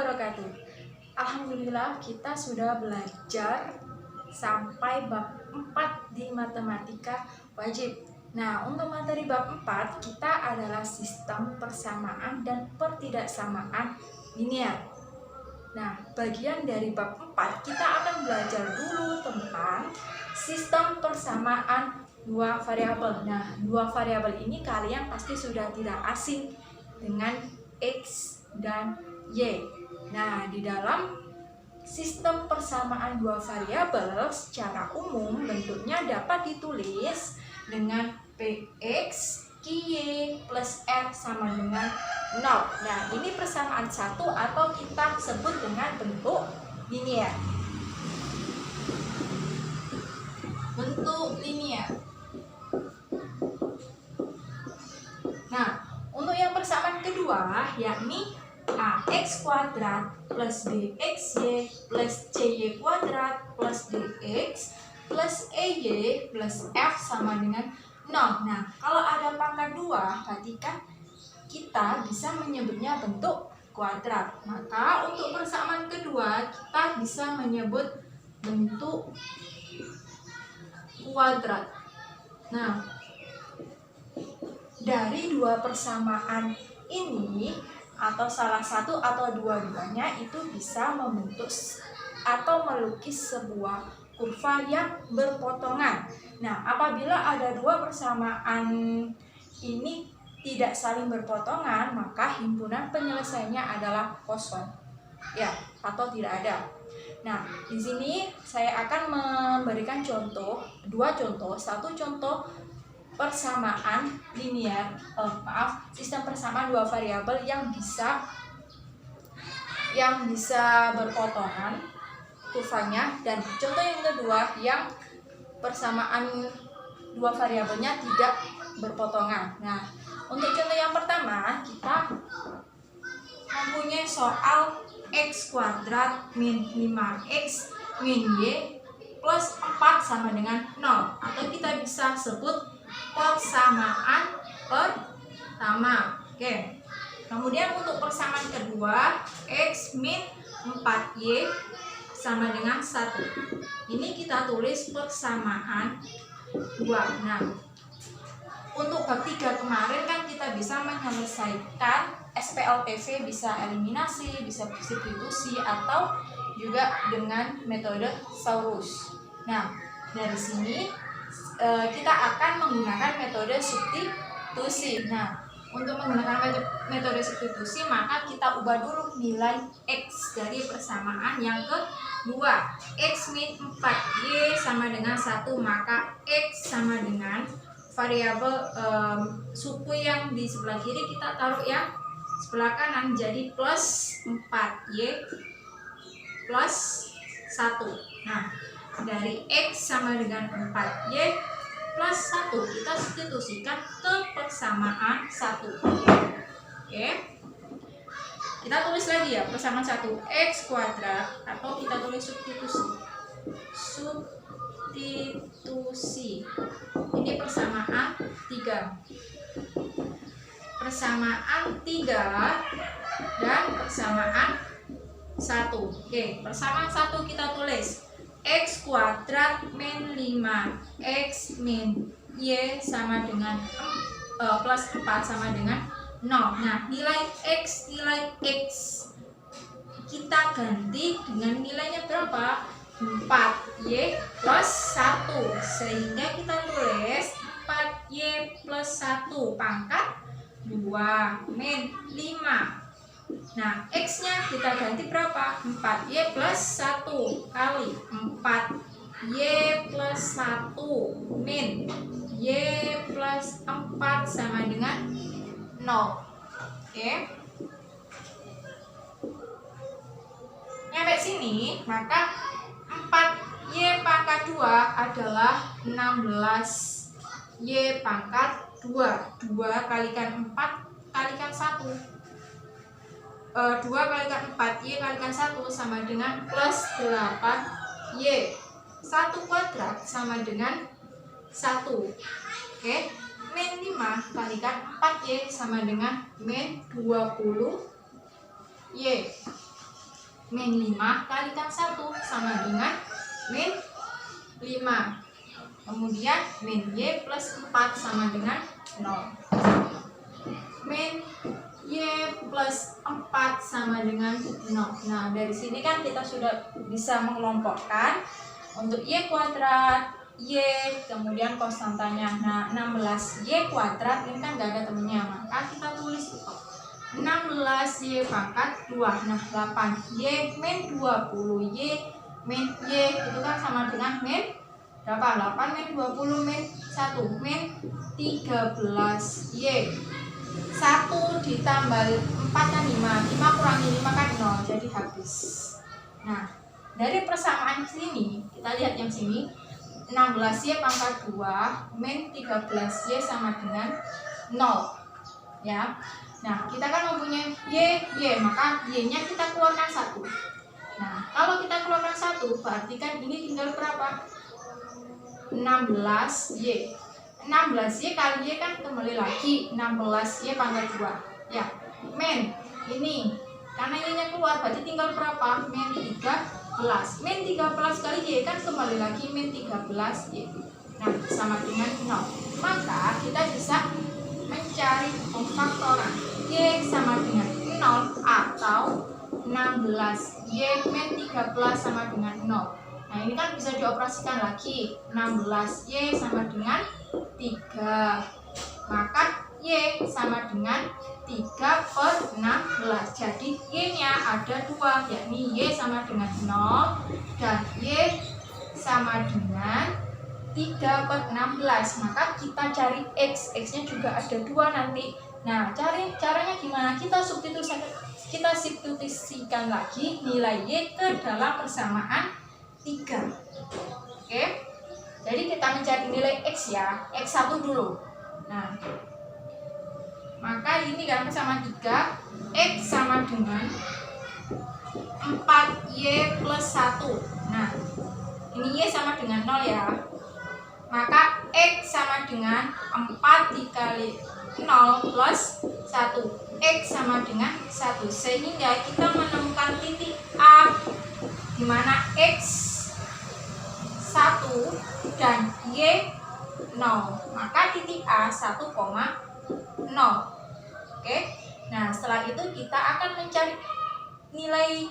wabarakatuh. Alhamdulillah kita sudah belajar sampai bab 4 di matematika wajib. Nah, untuk materi bab 4 kita adalah sistem persamaan dan pertidaksamaan linear. Nah, bagian dari bab 4 kita akan belajar dulu tentang sistem persamaan dua variabel. Nah, dua variabel ini kalian pasti sudah tidak asing dengan X dan Y. Nah, di dalam sistem persamaan dua variabel secara umum bentuknya dapat ditulis dengan Px Qy plus R sama dengan 0. Nah, ini persamaan satu atau kita sebut dengan bentuk linear. Bentuk linear. Nah, untuk yang persamaan kedua yakni ax kuadrat plus bxy plus cy kuadrat plus dx plus ey plus f sama dengan 0. Nah, kalau ada pangkat 2 berarti kan kita bisa menyebutnya bentuk kuadrat. Maka untuk persamaan kedua kita bisa menyebut bentuk kuadrat. Nah, dari dua persamaan ini atau salah satu atau dua-duanya itu bisa membentuk atau melukis sebuah kurva yang berpotongan. Nah, apabila ada dua persamaan ini tidak saling berpotongan, maka himpunan penyelesaiannya adalah kosong. Ya, atau tidak ada. Nah, di sini saya akan memberikan dua contoh. Satu contoh persamaan linear, sistem persamaan dua variabel yang bisa berpotongan kurvanya, dan contoh yang kedua yang persamaan dua variabelnya tidak berpotongan. Nah, untuk contoh yang pertama kita mempunyai soal x kuadrat min 5x min y plus 4 sama dengan 0, atau kita bisa sebut persamaan pertama. Oke. Kemudian untuk persamaan kedua x min 4y sama dengan 1. Ini kita tulis persamaan 2. Nah, untuk bab 3 kemarin kan kita bisa menyelesaikan SPLPV, bisa eliminasi, bisa substitusi, atau juga dengan metode Saurus. Nah, dari sini kita akan menggunakan metode substitusi. Nah, untuk menggunakan metode substitusi maka kita ubah dulu nilai x dari persamaan yang kedua. X min 4y sama dengan 1, maka x sama dengan variabel suku yang di sebelah kiri kita taruh yang sebelah kanan, jadi plus 4y plus 1. Nah, dari x sama dengan 4y plus 1 kita substitusikan ke persamaan 1. Oke. Kita tulis lagi ya, persamaan 1 x kuadrat, atau kita tulis substitusi. Ini persamaan 3. Persamaan 3 dan persamaan 1. Oke, persamaan 1 kita tulis x kuadrat min 5x min y sama dengan plus 4 sama dengan 0. Nah, nilai x kita ganti dengan nilainya berapa? 4y plus 1, sehingga kita tulis 4y plus 1 pangkat 2 min 5. Nah, x-nya kita ganti berapa? 4y plus 1 kali 4y plus 1 min y plus 4 sama dengan 0. Oke. Nyampe sini, maka 4y pangkat 2 adalah 16y pangkat 2. 2 kalikan 4 kalikan 1. 2 kalikan 4y kalikan 1 sama dengan plus 8y. 1 kuadrat sama dengan 1. Oke. Min 5 kalikan 4y sama dengan min 20y. min 5 kalikan 1 sama dengan min 5. Kemudian min Y plus 4 sama dengan 0. Min Y plus 4 sama dengan 0. Nah, dari sini kan kita sudah bisa mengelompokkan untuk Y kuadrat, Y, kemudian konstantanya. Nah, 16Y kuadrat ini kan gak ada temennya, maka kita tulis 16Y pangkat 2. Nah, 8Y min 20Y min Y itu kan sama dengan min berapa? 8 min 20 min 1 min 13Y. 1 ditambah 4 kan 5, 5 kurangi 5 kan 0, jadi habis. Nah, dari persamaan sini kita lihat yang sini, 16Y pangkat 2 min 13Y sama dengan 0 ya. Nah, kita kan mempunyai Y, maka Y-nya kita keluarkan 1. Nah, kalau kita keluarkan 1 berarti kan ini tinggal berapa? 16Y. 16Y kali Y kan kembali lagi 16Y pangkat 2 ya. Min ini karena Y-nya keluar berarti tinggal berapa? Min 13. Min 13 kali Y kan kembali lagi min 13Y. Nah, sama dengan 0. Maka kita bisa mencari pemfaktoran Y sama dengan 0 atau 16Y min 13 sama dengan 0. Nah, ini kan bisa dioperasikan lagi. 16Y sama dengan 3. Maka Y sama dengan 3/16. Jadi Y-nya ada 2, yakni Y sama dengan 0 dan Y sama dengan 3/16. Maka kita cari X. X-nya juga ada 2 nanti. Nah, caranya gimana? Kita substitusikan lagi nilai Y ke dalam persamaan 3. Oke. Jadi kita mencari nilai X ya. X1 dulu. Nah, maka ini kan persamaan 3. X sama dengan 4Y plus 1. Nah, ini Y sama dengan 0 ya. Maka X sama dengan 4 dikali 0 plus 1. X sama dengan 1. Sehingga kita menemukan titik A di mana X 1 dan Y 0. Maka titik A 1,0. Oke. Nah, setelah itu kita akan mencari nilai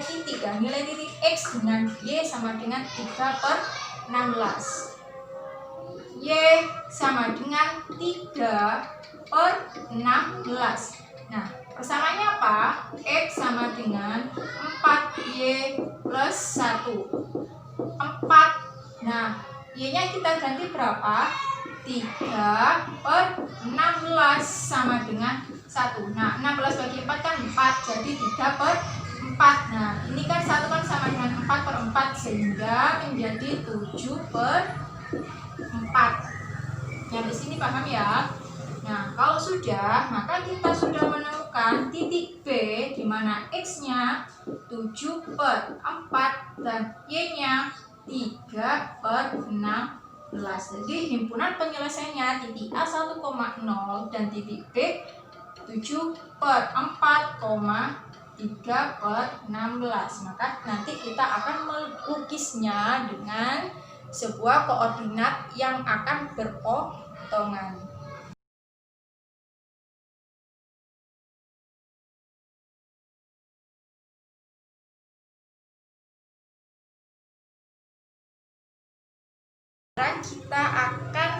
titik ya. Nilai titik X dengan Y sama dengan 3/16. Y sama dengan 3/16. Nah, persamaannya apa? X sama dengan 4Y plus 1. 4. Nah, Y-nya kita ganti berapa? 3/16 sama dengan 1. Nah, 16 bagi 4 kan 4, jadi 3/4. Nah, ini kan 1 kan sama dengan 4/4 sehingga menjadi 7/4. Yang di sini paham ya? Nah, kalau sudah, maka kita sudah menemukan titik B di mana X-nya 7/4 dan Y-nya 3/16. Jadi himpunan penyelesaiannya titik A 1,0 dan titik B 7/4,3/16. Maka nanti kita akan melukisnya dengan sebuah koordinat yang akan berpotongan. Sekarang kita akan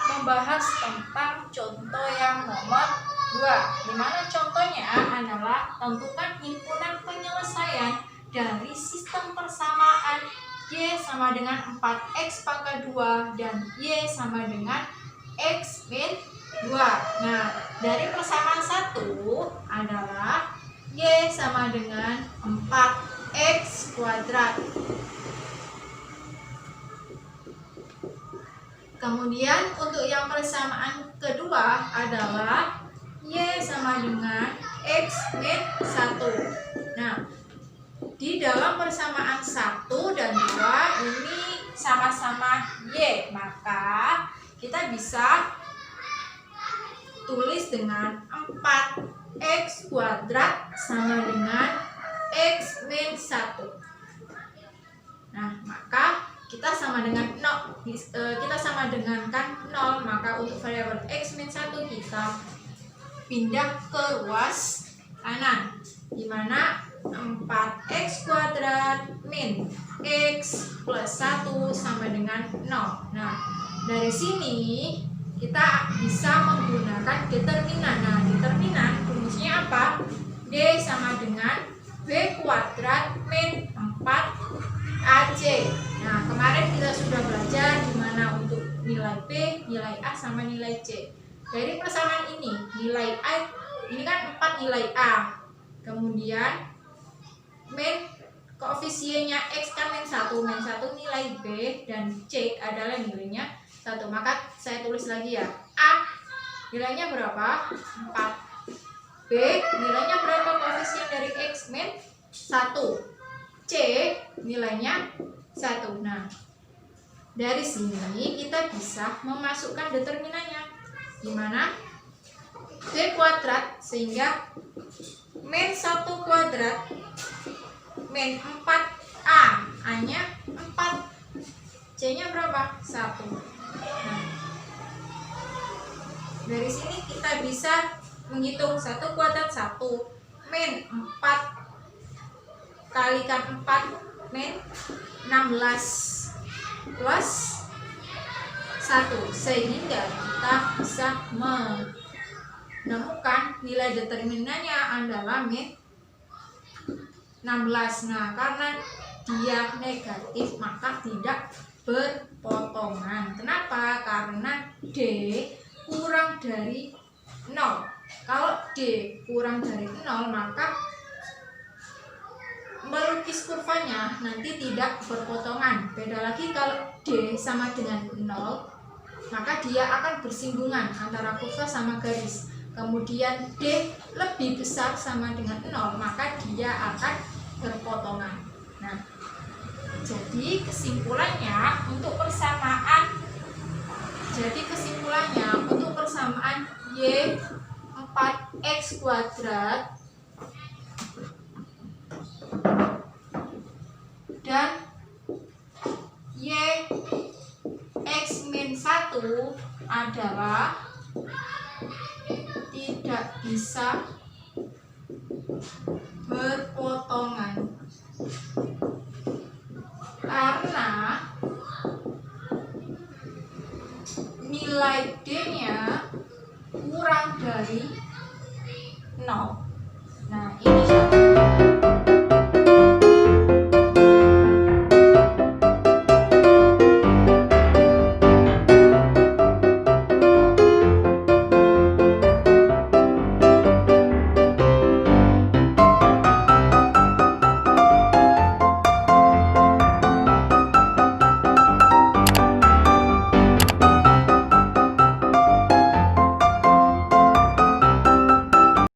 membahas tentang contoh yang nomor 2, di mana contohnya adalah tentukan himpunan penyelesaian dari sistem persamaan Y sama dengan 4X pangkat 2 dan Y sama dengan X min 2. Nah, dari persamaan 1 adalah Y sama dengan 4X kuadrat. Kemudian untuk yang persamaan kedua adalah Y sama dengan X min 1. Nah, di dalam persamaan 1 dan 2 ini sama-sama Y, maka kita bisa tulis dengan 4X kuadrat sama dengan X min 1. Nah, maka kita sama dengan 0, kita sama dengan kan 0, maka untuk variabel X min 1 kita pindah ke ruas kanan, dimana 4x kuadrat min x plus 1 sama dengan 0. Nah, dari sini kita bisa menggunakan determinan. Nah, determinan rumusnya apa? D sama dengan B kuadrat min 4AC. Nah, kemarin kita sudah belajar gimana untuk nilai B, nilai A, sama nilai C. Dari persamaan ini, nilai A, ini kan 4 nilai A. Kemudian, min koefisiennya X kan min 1 nilai B, dan C adalah nilainya 1. Maka saya tulis lagi ya. A nilainya berapa? 4. B nilainya berapa koefisien dari X min 1. C nilainya 1. Nah, dari sini kita bisa memasukkan determinannya, dimana B kuadrat, sehingga min 1 kuadrat min 4A, A nya 4, C nya berapa? 1. Nah, dari sini kita bisa menghitung 1 kuadrat 1 min 4 kalikan 4 min 16 plus 1, sehingga kita bisa menemukan nilai determinannya adalah min 16. Nah, karena dia negatif maka tidak berpotongan. Kenapa? Karena D kurang dari 0. Kalau D kurang dari 0 maka melukis kurvanya nanti tidak berpotongan. Beda lagi kalau D sama dengan 0, maka dia akan bersinggungan antara kurva sama garis. Kemudian D lebih besar sama dengan 0, maka dia akan berpotongan. Nah, jadi kesimpulannya untuk persamaan Y 4x kuadrat dan Y X min 1 adalah tidak bisa berpotongan, karena nilai D-nya kurang dari 0. Nah, ini